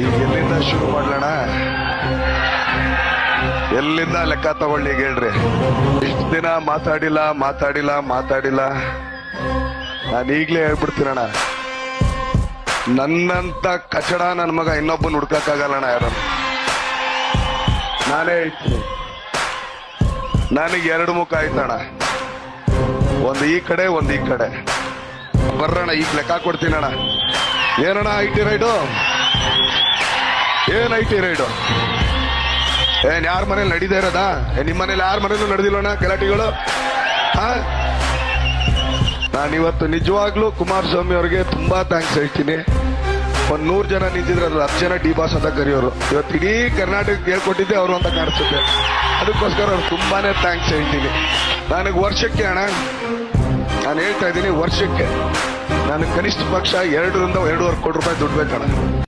ಈಗ ಎಲ್ಲಿಂದ ಶುರು ಮಾಡ್ಲಣ? ಎಲ್ಲಿಂದ ಲೆಕ್ಕ ತಗೊಳ್ಳಿ ಹೇಳ್ರಿ. ಇಷ್ಟು ದಿನ ಮಾತಾಡಿಲ್ಲ. ನಾನು ಈಗ್ಲೇ ಹೇಳ್ಬಿಡ್ತೀನಣ್ಣ, ನನ್ನಂತ ಕಚಡ ನನ್ನ ಮಗ ಇನ್ನೊಬ್ಬನ ಹುಡ್ಕಕ್ಕಾಗಲ್ಲಣ್ಣ ಯಾರು. ನಾನೇ ಹೇಳ್ತೀನಿ, ನನಗೆ ಎರಡು ಮುಖ ಆಯ್ತಣ್ಣ, ಒಂದು ಈ ಕಡೆ ಒಂದು ಈ ಕಡೆ. ಬರ್ರಣ್ಣ, ಈಗ ಲೆಕ್ಕ ಕೊಡ್ತೀನಣ್ಣ. ಏನಣ್ಣ IT ರೈಡು? ಏನ್ IT ರೈಡು? ಏನ್ ಯಾರ ಮನೇಲಿ ನಡೀತಾ ಇರೋದಾ? ನಿಮ್ಮ ಮನೇಲಿ ಯಾರ ಮನೇಲೂ ನಡೆದಿಲ್ಲಣ್ಣ ಗಲಾಟೆಗಳು? ನಾನಿವತ್ತು ನಿಜವಾಗ್ಲೂ ಕುಮಾರಸ್ವಾಮಿ ಅವ್ರಿಗೆ ತುಂಬಾ ಥ್ಯಾಂಕ್ಸ್ ಹೇಳ್ತೀನಿ. ಒಂದ್ 100 ಜನ ನಿಂತಿದ್ರೆ ಅದು 10 ಜನ ಡಿ ಬಾಸ್ ಅಂತ ಕರೆಯೋರು. ಇವತ್ತು ಇಡೀ ಕರ್ನಾಟಕಕ್ಕೆ ಹೇಳ್ಕೊಟ್ಟಿದ್ದೆ ಅವರು ಅಂತ ಕಾಣಿಸುತ್ತೆ. ಅದಕ್ಕೋಸ್ಕರ ಅವ್ರು ತುಂಬಾನೇ ಥ್ಯಾಂಕ್ಸ್ ಹೇಳ್ತೀನಿ. ನನಗೆ ವರ್ಷಕ್ಕೆ ಅಣ್ಣ, ನಾನು ಹೇಳ್ತಾ ಇದ್ದೀನಿ, ವರ್ಷಕ್ಕೆ ನನಗೆ ಕನಿಷ್ಠ ಪಕ್ಷ 2 ರಿಂದ 2.25 ಕೋಟಿ ರೂಪಾಯಿ ದುಡ್ಡು ಬೇಕಣ್ಣ.